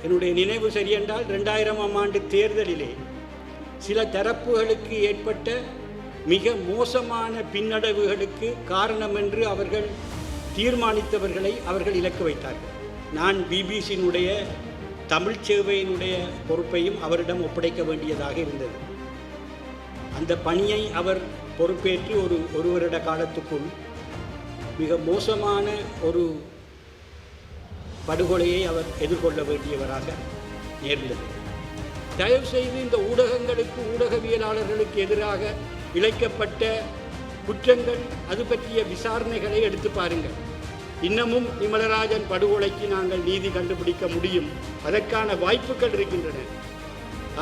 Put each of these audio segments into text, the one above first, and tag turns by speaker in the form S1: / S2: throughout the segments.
S1: என்னுடைய நினைவு சரியென்றால் 2000ஆம் ஆண்டு தேர்தலிலே சில தரப்புகளுக்கு ஏற்பட்ட மிக மோசமான பின்னடைவுகளுக்கு காரணம் என்று அவர்கள் தீர்மானித்தவர்களை அவர்கள் இலக்கு வைத்தார்கள். நான் பிபிசியினுடைய தமிழ் சேவையினுடைய பொறுப்பையும் அவரிடம் ஒப்படைக்க வேண்டியதாக இருந்தது. அந்த பணியை அவர் பொறுப்பேற்று ஒரு வருட காலத்துக்குள் மிக மோசமான ஒரு படுகொலையை அவர் எதிர்கொள்ள வேண்டியவராக நேர்ந்தது. தயவுசெய்து இந்த ஊடகங்களுக்கு, ஊடகவியலாளர்களுக்கு எதிராக இழைக்கப்பட்ட குற்றங்கள், அது பற்றிய விசாரணைகளை எடுத்து பாருங்கள். இன்னமும் நிமலராஜன் படுகொலைக்கு நாங்கள் நீதி கண்டுபிடிக்க முடியும், அதற்கான வாய்ப்புகள் இருக்கின்றன.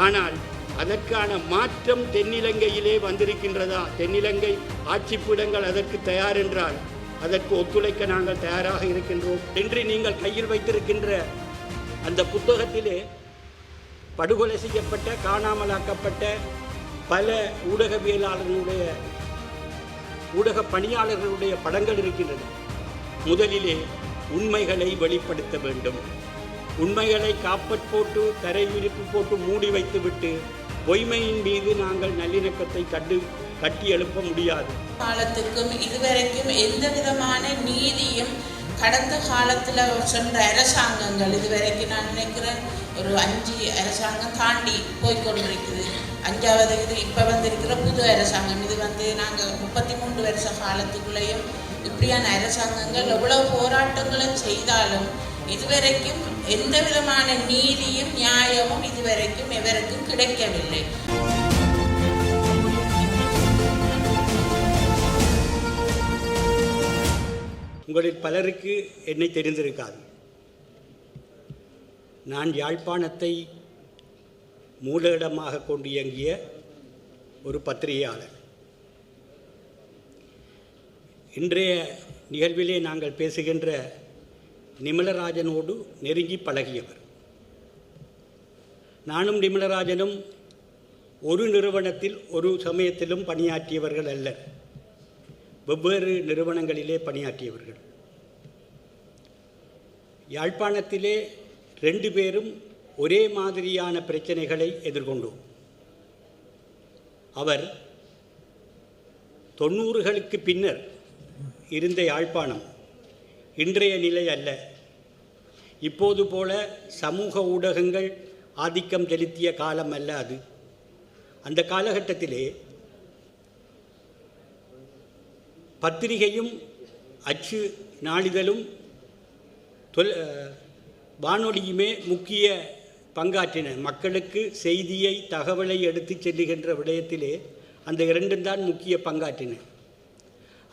S1: ஆனால் அதற்கான மாற்றம் தென்னிலங்கையிலே வந்திருக்கின்றதா? தென்னிலங்கை ஆட்சிப்பீடங்கள் அதற்கு தயார் என்றால் அதற்கு ஒத்துழைக்க நாங்கள் தயாராக இருக்கின்றோம் என்று நீங்கள் கையில் வைத்திருக்கின்ற அந்த புத்தகத்திலே படுகொலை செய்யப்பட்ட, காணாமலாக்கப்பட்ட பல ஊடக பணியாளர்களுடைய படங்கள் இருக்கின்றன. முதலிலே உண்மைகளை வெளிப்படுத்த வேண்டும். உண்மைகளை காப்பட் போட்டு, தரை விரிப்பு போட்டு மூடி வைத்துவிட்டு பொய்மையின் மீது நாங்கள் நல்லிணக்கத்தை கட்டி எழுப்ப முடியாது.
S2: காலத்துக்கும் இதுவரைக்கும் எந்த விதமான நீதியும் கடந்த காலத்தில் சொன்ன அரசாங்கங்கள், இதுவரைக்கும் நான் நினைக்கிறேன் ஒரு 5 அரசாங்கம் தாண்டி போய்கொண்டிருக்குது. 5வது இது இப்போ வந்திருக்கிற புது அரசாங்கம். இது நாங்கள் 33 வருஷ காலத்துக்குள்ளேயும் இப்படியான அரசாங்கங்கள் எவ்வளவு போராட்டங்களை செய்தாலும் இதுவரைக்கும் எந்த விதமான நீதியும் நியாயமும் இதுவரைக்கும் எவருக்கும் கிடைக்கவில்லை.
S1: உங்களில் பலருக்கு என்னை தெரிந்திருக்காது. நான் யாழ்ப்பாணத்தை மூலஇடமாக கொண்டு இயங்கிய ஒரு பத்திரிகையாளர். இன்றைய நிகழ்விலே நாங்கள் பேசுகின்ற நிமலராஜனோடு நெருங்கி பழகியவர். நானும் நிமலராஜனும் ஒரு நிறுவனத்தில் ஒரு சமயத்திலும் பணியாற்றியவர்கள் அல்ல, வெவ்வேறு நிறுவனங்களிலே பணியாற்றியவர்கள். யாழ்ப்பாணத்திலே 2 பேரும் ஒரே மாதிரியான பிரச்சனைகளை எதிர்கொண்டோம். அவர் 90களுக்கு பின்னர் இருந்த யாழ்ப்பாணம் இன்றைய நிலை அல்ல. இப்போது போல சமூக ஊடகங்கள் ஆதிக்கம் செலுத்திய காலம் அல்ல அது. அந்த காலகட்டத்திலே பத்திரிகையும் அச்சு நாளிதழும் வானொலியுமே முக்கிய பங்காற்றின. மக்களுக்கு செய்தியை, தகவலை எடுத்து செல்லுகின்ற விடயத்திலே அந்த 2 தான் முக்கிய பங்காற்றின.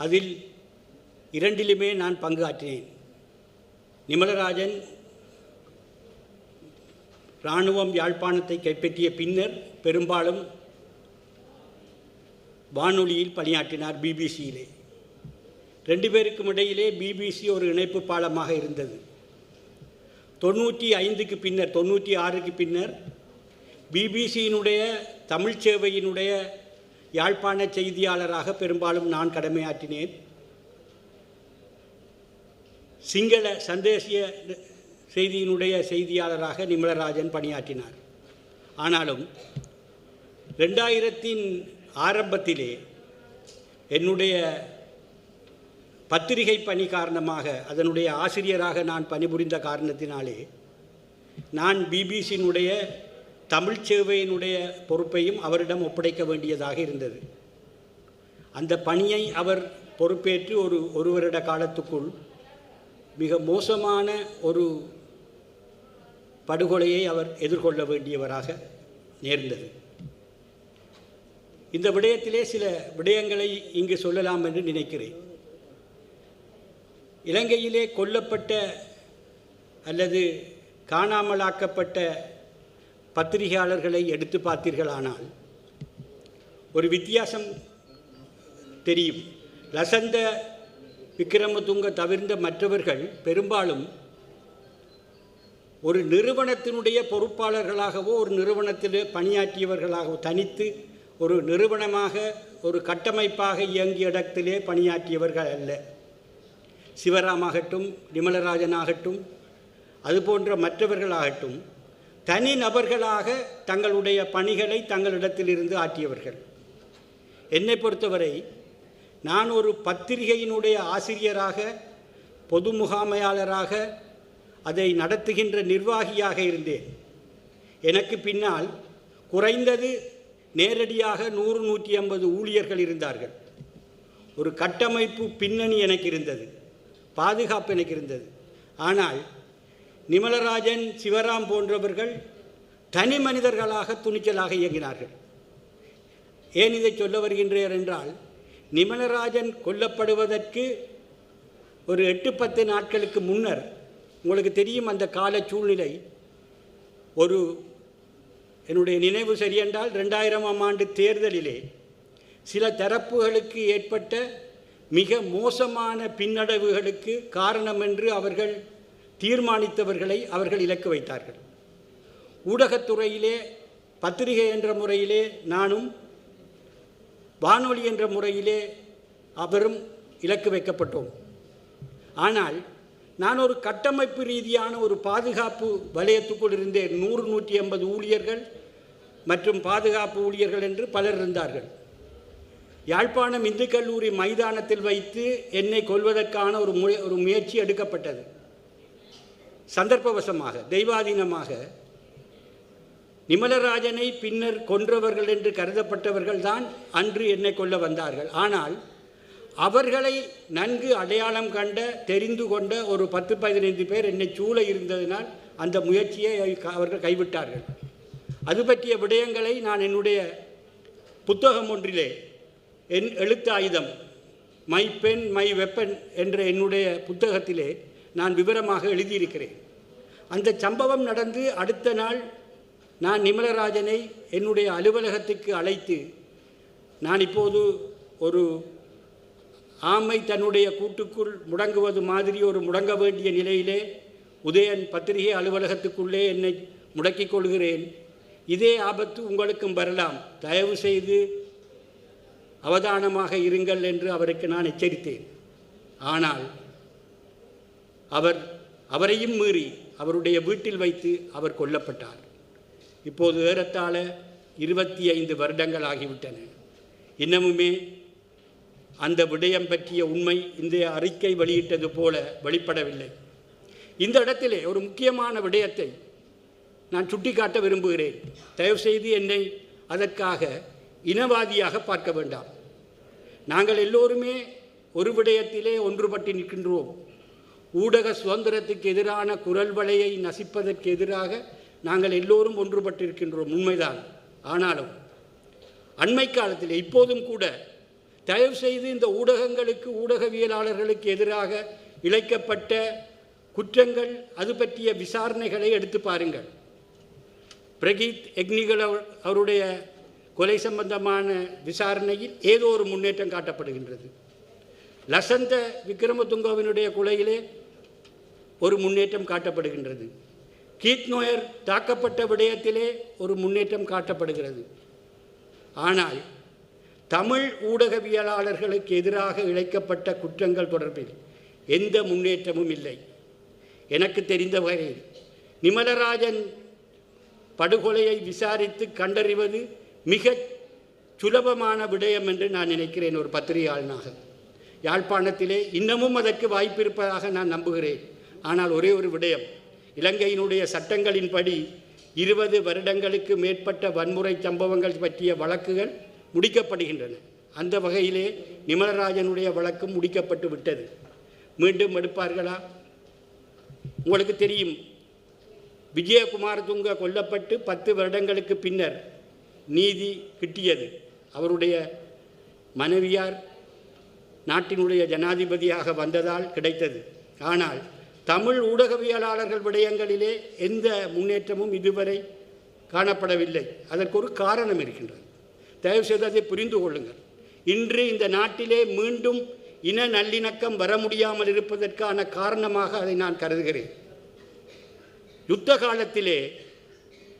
S1: அதில் 2லுமே நான் பங்காற்றினேன். நிமலராஜன் இராணுவம் யாழ்ப்பாணத்தை கைப்பற்றிய பின்னர் பெரும்பாலும் வானொலியில் பணியாற்றினார், பிபிசியிலே. 2 பேருக்கும் இடையிலே பிபிசி ஒரு இணைப்பு பாலமாக இருந்தது. 95க்கு பின்னர், 96க்கு பின்னர் பிபிசியினுடைய தமிழ் சேவையினுடைய யாழ்ப்பாண செய்தியாளராக பெரும்பாலும் நான் கடமையாற்றினேன். சிங்கள சந்தேசிய செய்தியினுடைய செய்தியாளராக நிமலராஜன் பணியாற்றினார். ஆனாலும் 2000 ஆரம்பத்திலே என்னுடைய பத்திரிகை பணி காரணமாக, அதனுடைய ஆசிரியராக நான் பணிபுரிந்த காரணத்தினாலே நான் பிபிசியினுடைய தமிழ் சேவையினுடைய பொறுப்பையும் அவரிடம் ஒப்படைக்க வேண்டியதாக இருந்தது. அந்த பணியை அவர் பொறுப்பேற்று ஒரு வருட காலத்துக்குள் மிக மோசமான ஒரு படுகொலையை அவர் எதிர்கொள்ள வேண்டியவராக நேர்ந்தது. இந்த விடயத்திலே சில விடயங்களை இங்கு சொல்லலாம் என்று நினைக்கிறேன். இலங்கையிலே கொல்லப்பட்ட அல்லது காணாமலாக்கப்பட்ட பத்திரிகையாளர்களை எடுத்து பார்த்தீர்களானால் ஒரு வித்தியாசம் தெரியும். லசந்த விக்ரமதுங்க தவிர்ந்த மற்றவர்கள் பெரும்பாலும் ஒரு நிறுவனத்தினுடைய பொறுப்பாளர்களாகவோ ஒரு நிறுவனத்தில் பணியாற்றியவர்களாகவோ தனித்து ஒரு நிறுவனமாக ஒரு கட்டமைப்பாக இயங்கிய இடத்திலே பணியாற்றியவர்கள் அல்ல. சிவராமாகட்டும், நிமலராஜனாகட்டும், அதுபோன்ற மற்றவர்களாகட்டும் தனி நபர்களாக தங்களுடைய பணிகளை தங்களிடத்திலிருந்து ஆற்றியவர்கள். என்னை பொறுத்தவரை நான் ஒரு பத்திரிகையினுடைய ஆசிரியராக, பொது முகாமையாளராக, அதை நடத்துகின்ற நிர்வாகியாக இருந்தேன். எனக்கு பின்னால் குறைந்தது நேரடியாக 100-150 ஊழியர்கள் இருந்தார்கள். ஒரு கட்டமைப்பு பின்னணி எனக்கு இருந்தது, பாதுகாப்பு எனக்கு இருந்தது. ஆனால் நிமலராஜன், சிவராம் போன்றவர்கள் தனி மனிதர்களாக துணிச்சலாக இயங்கினார்கள். ஏன் இதை சொல்ல வருகின்றேன் என்றால், நிமலராஜன் கொல்லப்படுவதற்கு ஒரு 8-10 நாட்களுக்கு முன்னர் உங்களுக்கு தெரியும் அந்த கால சூழ்நிலை. ஒரு என்னுடைய நினைவு சரியென்றால் 2000ஆம் ஆண்டு தேர்தலிலே சில தரப்புகளுக்கு ஏற்பட்ட மிக மோசமான பின்னடைவுகளுக்கு காரணம் என்று அவர்கள் தீர்மானித்தவர்களை அவர்கள் இலக்கு வைத்தார்கள். ஊடகத்துறையிலே, பத்திரிகை என்ற முறையிலே நானும், வானொலி என்ற முறையிலே அவரும் இலக்கு வைக்கப்பட்டோம். ஆனால் நான் ஒரு கட்டமைப்பு ரீதியான ஒரு பாதுகாப்பு வலயத்துக்குள் இருந்தேன். 100-150 ஊழியர்கள் மற்றும் பாதுகாப்பு ஊழியர்கள் என்று பலர் இருந்தார்கள். யாழ்ப்பாணம் இந்து கல்லூரி மைதானத்தில் வைத்து என்னை கொல்வதற்கான ஒரு முயற்சி எடுக்கப்பட்டது. சந்தர்ப்பவசமாக, தெய்வாதீனமாக நிமலராஜனை பின்னர் கொன்றவர்கள் என்று கருதப்பட்டவர்கள் தான் அன்று என்னை கொல்ல வந்தார்கள். ஆனால் அவர்களை நன்கு அடையாளம் கண்ட, தெரிந்து கொண்ட ஒரு 10-15 பேர் என்னை சூழ இருந்ததினால் அந்த முயற்சியை அவர்கள் கைவிட்டார்கள். அது பற்றிய விடயங்களை நான் என்னுடைய புத்தகம் ஒன்றிலே, என் எழுத்தாயுதம், மை பென் மை வெப்பன் என்ற என்னுடைய புத்தகத்திலே நான் விவரமாக எழுதியிருக்கிறேன். அந்த சம்பவம் நடந்து அடுத்த நாள் நான் நிமலராஜனை என்னுடைய அலுவலகத்துக்கு அழைத்து, நான் இப்போது ஒரு ஆமை தன்னுடைய கூட்டுக்குள் முடங்குவது மாதிரி ஒரு முடங்க வேண்டிய நிலையிலே உதயன் பத்திரிகை அலுவலகத்துக்குள்ளே என்னை முடக்கிக் கொள்கிறேன். இதே ஆபத்து உங்களுக்கும் வரலாம், தயவு செய்து அவதானமாக இருங்கள் என்று அவருக்கு நான் எச்சரித்தேன். ஆனால் அவரையும் மீறி அவருடைய வீட்டில் வைத்து அவர் கொல்லப்பட்டார். இப்போது ஏறத்தாழ 25 வருடங்கள் ஆகிவிட்டன. இன்னமுமே அந்த விடயம் பற்றிய உண்மை இந்த அறிக்கை வெளியிட்டது போல வெளிப்படவில்லை. இந்த இடத்திலே ஒரு முக்கியமான விடயத்தை நான் சுட்டிக்காட்ட விரும்புகிறேன். தயவுசெய்து என்னை அதற்காக இனவாதியாக பார்க்க வேண்டாம். நாங்கள் எல்லோருமே ஒரு விடயத்திலே ஒன்றுபட்டு நிற்கின்றோம். ஊடக சுதந்திரத்துக்கு எதிரான குரல் வலையை நசிப்பதற்கு எதிராக நாங்கள் எல்லோரும் ஒன்றுபட்டிருக்கின்றோம், உண்மைதான். ஆனாலும் அண்மை காலத்தில் இப்போதும் கூட தயவுசெய்து இந்த ஊடகங்களுக்கு, ஊடகவியலாளர்களுக்கு எதிராக இழைக்கப்பட்ட குற்றங்கள், அது பற்றிய விசாரணைகளை எடுத்து பாருங்கள். பிரகீத் எக்னிகல் அவருடைய கொலை சம்பந்தமான விசாரணையில் ஏதோ ஒரு முன்னேற்றம் காட்டப்படுகின்றது. லசந்த விக்ரமதுங்கவினுடைய கொலையிலே ஒரு முன்னேற்றம் காட்டப்படுகின்றது. கீத் நோயர் தாக்கப்பட்ட விடயத்திலே ஒரு முன்னேற்றம் காட்டப்படுகிறது. ஆனால் தமிழ் ஊடகவியலாளர்களுக்கு எதிராக இழைக்கப்பட்ட குற்றங்கள் தொடர்பில் எந்த முன்னேற்றமும் இல்லை. எனக்கு தெரிந்த வகையில் நிமலராஜன் படுகொலையை விசாரித்து கண்டறிவது மிக சுலபமான விடயம் என்று நான் நினைக்கிறேன். ஒரு பத்திரிகையாளனாக யாழ்ப்பாணத்திலே இன்னமும் அதற்கு வாய்ப்பு இருப்பதாக நான் நம்புகிறேன். ஆனால் ஒரே ஒரு விடயம், இலங்கையினுடைய சட்டங்களின்படி 20 வருடங்களுக்கு மேற்பட்ட வன்முறை சம்பவங்கள் பற்றிய வழக்குகள் முடிக்கப்படுகின்றன. அந்த வகையிலே நிமலராஜனுடைய வழக்கு முடிக்கப்பட்டு விட்டது. மீண்டும் எடுப்பார்களா? உங்களுக்கு தெரியும், விஜயகுமாரதுங்க கொல்லப்பட்டு 10 வருடங்களுக்கு பின்னர் நீதி கிட்டியது. அவருடைய மனைவியார் நாட்டினுடைய ஜனாதிபதியாக வந்ததால் கிடைத்தது. ஆனால் தமிழ் ஊடகவியலாளர்கள் விடயங்களிலே எந்த முன்னேற்றமும் இதுவரை காணப்படவில்லை. அதற்கு ஒரு காரணம் இருக்கின்றது. தயவுசெய்து அதை புரிந்து கொள்ளுங்கள். இன்று இந்த நாட்டிலே மீண்டும் இன நல்லிணக்கம் வர முடியாமல் இருப்பதற்கான காரணமாக அதை நான் கருதுகிறேன். யுத்த காலத்திலே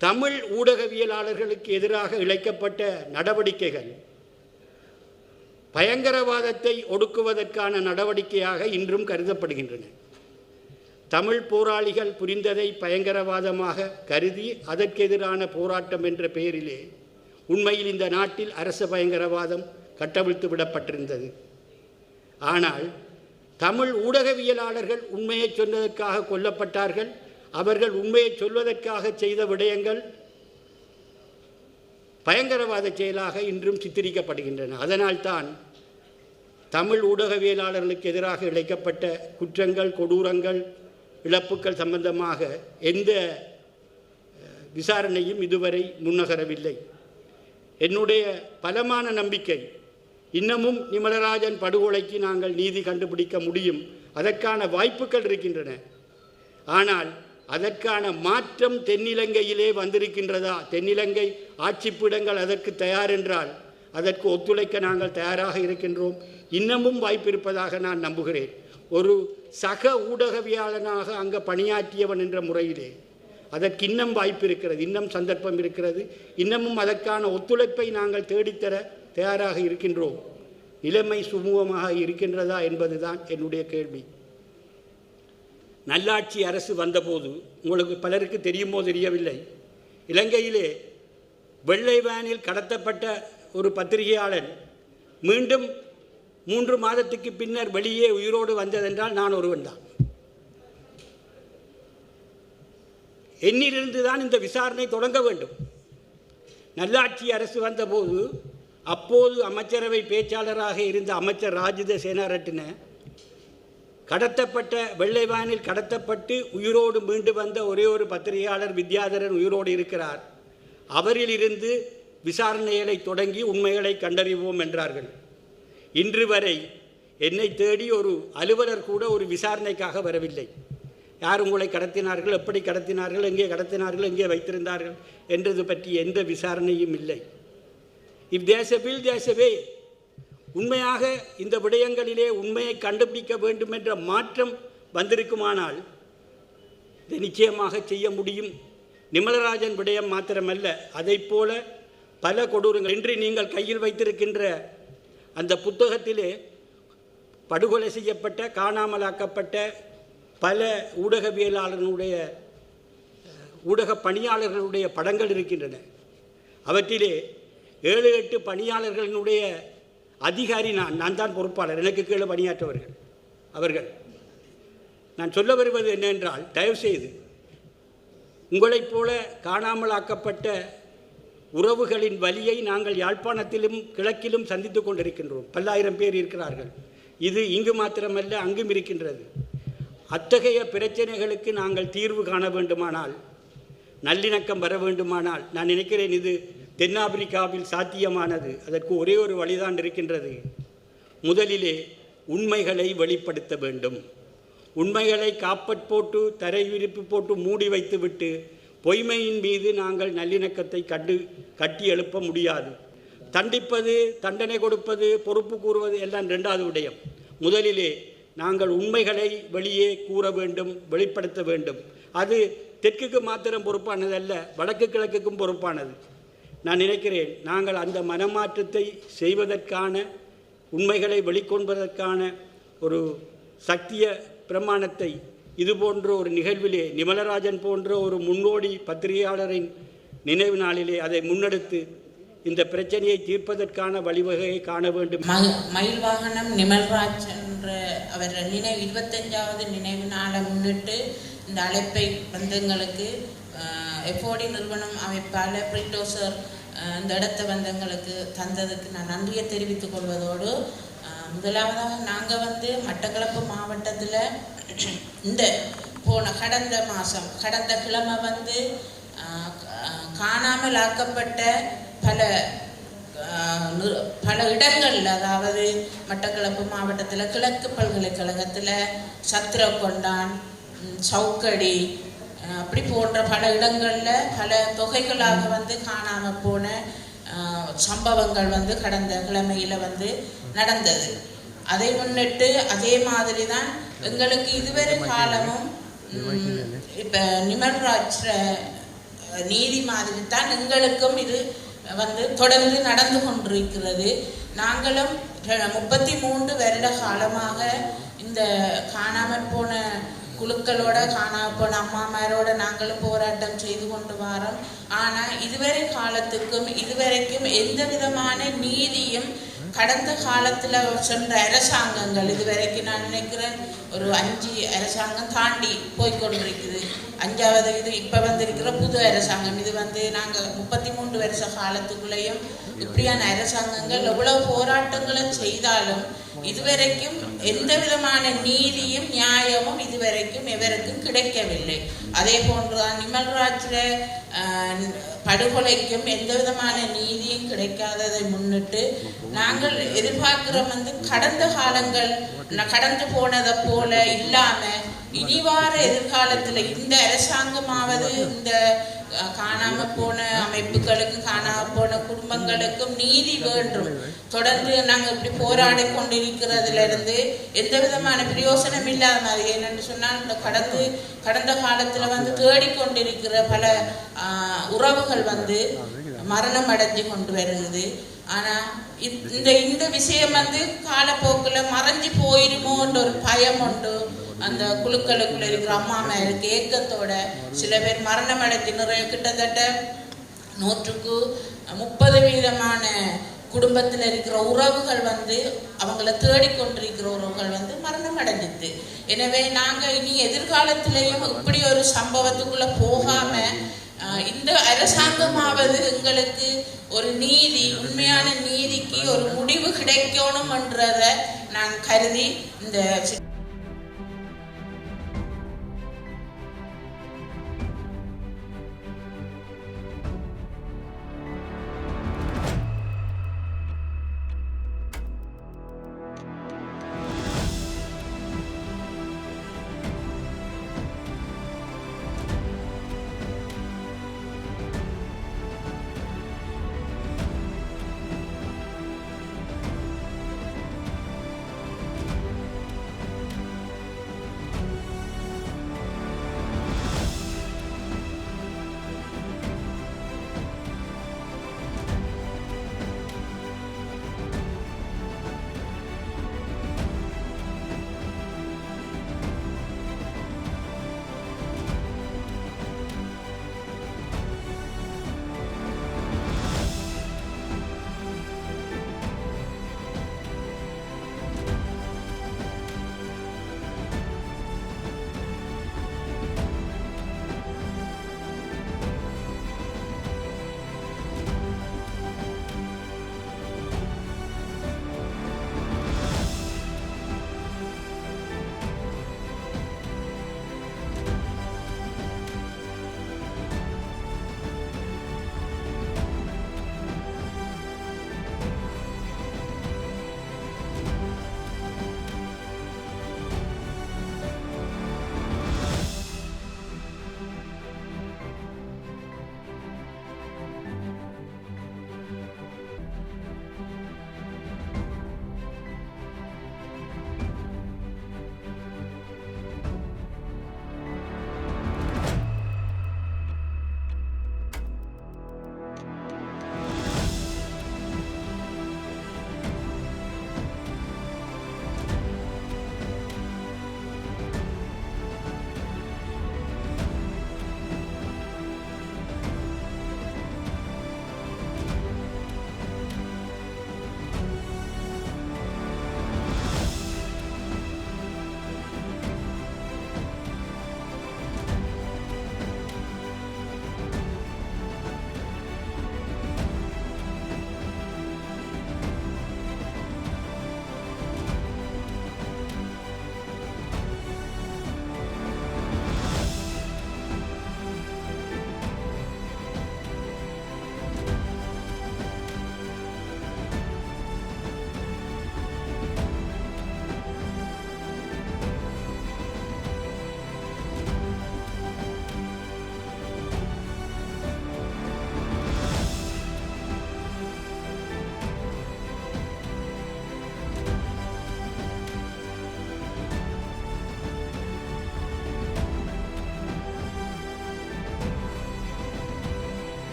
S1: தமிழ் ஊடகவியலாளர்களுக்கு எதிராக இழைக்கப்பட்ட நடவடிக்கைகள் பயங்கரவாதத்தை ஒடுக்குவதற்கான நடவடிக்கையாக இன்றும் கருதப்படுகின்றன. தமிழ் போராளிகள் புரிந்ததை பயங்கரவாதமாக கருதி அதற்கெதிரான போராட்டம் என்ற பெயரிலே உண்மையில் இந்த நாட்டில் அரச பயங்கரவாதம் கட்டவிழ்த்து விடப்பட்டிருந்தது. ஆனால் தமிழ் ஊடகவியலாளர்கள் உண்மையை சொன்னதற்காக கொல்லப்பட்டார்கள். அவர்கள் உண்மையை சொல்வதற்காக செய்த விடயங்கள் பயங்கரவாத செயலாக இன்றும் சித்தரிக்கப்படுகின்றன. அதனால்தான் தமிழ் ஊடகவியலாளர்களுக்கு எதிராக இழைக்கப்பட்ட குற்றங்கள், கொடூரங்கள், இழப்புக்கள் சம்பந்தமாக எந்த விசாரணையும் இதுவரை முன்னகரவில்லை. என்னுடைய பலமான நம்பிக்கை இன்னமும் நிமலராஜன் படுகொலைக்கு நாங்கள் நீதி கண்டுபிடிக்க முடியும். அதற்கான வாய்ப்புகள் இருக்கின்றன. ஆனால் அதற்கான மாற்றம் தென்னிலங்கையிலே வந்திருக்கின்றதா? தென்னிலங்கை ஆட்சிப்பீடங்கள் அதற்கு தயார் என்றால் அதற்கு ஒத்துழைக்க நாங்கள் தயாராக இருக்கின்றோம். இன்னமும் வாய்ப்பு இருப்பதாக நான் நம்புகிறேன். ஒரு சக ஊடகவியாளனாக அங்கே பணியாற்றியவன் என்ற முறையிலே அதற்கு இன்னும் வாய்ப்பு இருக்கிறது, இன்னும் சந்தர்ப்பம் இருக்கிறது. இன்னமும் அதற்கான ஒத்துழைப்பை நாங்கள் தேடித்தர தயாராக இருக்கின்றோம். நிலைமை சுமூகமாக இருக்கின்றதா என்பதுதான் என்னுடைய கேள்வி. நல்லாட்சி அரசு வந்தபோது உங்களுக்கு பலருக்கு தெரியுமோ தெரியவில்லை, இலங்கையிலே வெள்ளை வேனில் கடத்தப்பட்ட ஒரு பத்திரிகையாளன் மீண்டும் 3 மாதத்துக்கு பின்னர் வெளியே உயிரோடு வந்ததென்றால் நான் ஒருவன் தான். என்னிலிருந்து தான் இந்த விசாரணை தொடங்க வேண்டும். நல்லாட்சி அரசு வந்தபோது அப்போது அமைச்சரவை பேச்சாளராக இருந்த அமைச்சர் ராஜித சேனாரட்ன கடத்தப்பட்ட வெள்ளை வேனில் கடத்தப்பட்டு உயிரோடு மீண்டு வந்த ஒரே ஒரு பத்திரிகையாளர் வித்யாதரன் உயிரோடு இருக்கிறார். அவரிலிருந்து விசாரணைகளை தொடங்கி உண்மைகளை கண்டறிவோம் என்றார்கள். இன்று வரை என்னை தேடி ஒரு அலுவலர் கூட ஒரு விசாரணைக்காக வரவில்லை. யார் உங்களை கடத்தினார்கள், எப்படி கடத்தினார்கள், எங்கே கடத்தினார்கள், எங்கே வைத்திருந்தார்கள் என்றது பற்றி எந்த விசாரணையும் இல்லை. If there's a will there's a way. உண்மையாக இந்த விடயங்களிலே உண்மையை கண்டுபிடிக்க வேண்டும் என்ற மாற்றம் வந்திருக்குமானால் இதை நிச்சயமாக செய்ய முடியும். நிமலராஜன் விடயம் மாத்திரமல்ல, அதைப்போல பல கொடூரங்கள் இன்று நீங்கள் கையில் வைத்திருக்கின்ற அந்த புத்தகத்திலே படுகொலை செய்யப்பட்ட, காணாமலாக்கப்பட்ட பல ஊடகவியலாளர்களுடைய ஊடக பணியாளர்களுடைய படங்கள் இருக்கின்றன. அவற்றிலே 7-8 பணியாளர்களினுடைய அதிகாரி நான் தான் பொறுப்பாளர், எனக்கு கீழே பணியாற்றவர்கள் அவர்கள். நான் சொல்ல வருவது என்னவென்றால், தயவுசெய்து உங்களைப் போல காணாமலாக்கப்பட்ட உறவுகளின் வலியை நாங்கள் யாழ்ப்பாணத்திலும் கிழக்கிலும் சந்தித்து கொண்டிருக்கின்றோம். பல்லாயிரம் பேர் இருக்கிறார்கள். இது இங்கு மாத்திரமல்ல, அங்கும் இருக்கின்றது. அத்தகைய பிரச்சனைகளுக்கு நாங்கள் தீர்வு காண வேண்டுமானால், நல்லிணக்கம் வர வேண்டுமானால், நான் நினைக்கிறேன் இது தென்னாப்பிரிக்காவில் சாத்தியமானது. அதற்கு ஒரே ஒரு வழிதான் இருக்கின்றது. முதலிலே உண்மைகளை வெளிப்படுத்த வேண்டும். உண்மைகளை காப்பட் போட்டு தரை விரிப்பு போட்டு மூடி வைத்துவிட்டு பொய்மையின் மீது நாங்கள் நல்லிணக்கத்தை கட்டி எழுப்ப முடியாது. தண்டிப்பது, தண்டனை கொடுப்பது, பொறுப்பு கூறுவது எல்லாம் 2வது விடயம். முதலிலே நாங்கள் உண்மைகளை வெளியே கூற வேண்டும், வெளிப்படுத்த வேண்டும். அது தெற்குக்கு மாத்திரம் பொறுப்பானதல்ல, வடக்கு கிழக்குக்கும் பொறுப்பானது. நான் நினைக்கிறேன் நாங்கள் அந்த மனமாற்றத்தை செய்வதற்கான, உண்மைகளை வெளிக்கொள்வதற்கான ஒரு சக்திய பிரமாணத்தை இதுபோன்ற ஒரு நிகழ்விலே நிமலராஜன் போன்ற ஒரு முன்னோடி பத்திரிகையாளரின் நினைவு நாளிலே அதை முன்னெடுத்து இந்த பிரச்சனையை தீர்ப்பதற்கான வழிவகையை காண வேண்டும்.
S2: மயில் வாகனம் நிமல்ராஜ் என்ற அவர் 25வது நினைவு நாளை முன்னிட்டு இந்த அழைப்பை வந்தங்களுக்கு எஃப்ஓடி நிறுவனம் அமைப்பாளர் பிரிட்டோசர் இந்த இடத்தை வந்தங்களுக்கு தந்ததுக்கு நான் நன்றியை தெரிவித்துக் கொள்வதோடு, முதலாவதாக நாங்கள் மட்டக்களப்பு மாவட்டத்தில் இந்த கடந்த கிழமை காணாமல் ஆக்கப்பட்ட பல இடங்களில், அதாவது மட்டக்களப்பு மாவட்டத்தில் கிழக்கு பல்கலைக்கழகத்தில் சத்திரக்கொண்டான், சவுக்கடி, அப்படி போன்ற பல இடங்களில் பல தொகைகளாக காணாமல் போன சம்பவங்கள் கடந்த கிழமையில் நடந்தது. அதை முன்னிட்டு அதே மாதிரி தான் எங்களுக்கு இதுவரை காலமும் இப்போ நிமல்ராஜ் நீதி மாதிரி தான் எங்களுக்கும் இது தொடர்ந்து நடந்து கொண்டிருக்கிறது. நாங்களும் 33 வருட காலமாக இந்த காணாமல் போன குழுக்களோட காணாப்போன அம்மாமாரோட நாங்களும் போராட்டம் செய்து கொண்டு வரோம். ஆனால் இதுவரைக்கும் எந்த விதமான நீதியும் கடந்த காலத்தில் சென்ற அரசாங்கங்கள் இதுவரைக்கும் நான் நினைக்கிறேன் ஒரு 5 அரசாங்கம் தாண்டி போய்கொண்டிருக்குது. 5வது இது இப்போ வந்திருக்கிற புது அரசாங்கம். இது நாங்கள் 33 வருஷ காலத்துக்குள்ளேயும் இப்படியான அரசாங்கங்கள் எவ்வளவு போராட்டங்களை செய்தாலும் இதுவரைக்கும் எந்த விதமான நீதியும் நியாயமும் இதுவரைக்கும் எவருக்கும் கிடைக்கவில்லை. அதே போன்றுதான் நிமல்ராஜில் படுகொலைக்கும் எந்த விதமான நீதியும் கிடைக்காததை முன்னிட்டு நாங்கள் எதிர்பார்க்கிறோம் கடந்த காலங்கள் கடந்து போனதை போல இல்லாம இனிவார எதிர்காலத்தில் இந்த அரசாங்கமாவது இந்த காணாம போன அமைப்புகளுக்கும் காணாம போன குடும்பங்களுக்கும் நீதி வேண்டும். தொடர்ந்து நாங்கள் இப்படி போராடி கொண்டிருக்கிறதுல இருந்து எந்த விதமான பிரயோசனம் இல்லாத மாதிரி. என்னென்னு சொன்னால் இந்த கடந்த காலத்தில் தேடிக்கொண்டிருக்கிற பல உறவுகள் மரணம் அடைஞ்சு கொண்டு வருகிறது. ஆனால் இந்த விஷயம் காலப்போக்கில் மறைஞ்சு போயிருமோன்ற ஒரு பயம் உண்டு. அந்த குழுக்களுக்குள்ள இருக்கிற அம்மாமாருக்கு ஏக்கத்தோட சில பேர் மரணம் அடைஞ்சு கிட்டத்தட்ட 130% குடும்பத்தில் இருக்கிற உறவுகள் அவங்கள தேடிக்கொண்டிருக்கிற உறவுகள் மரணம் அடைஞ்சிது. எனவே நாங்கள் இனி எதிர்காலத்திலையும் இப்படி ஒரு சம்பவத்துக்குள்ள போகாம இந்த அரசாங்கமாவது எங்களுக்கு ஒரு நீதி, உண்மையான நீதிக்கு ஒரு முடிவு கிடைக்கணும் என்றதை நான் கருதி இந்த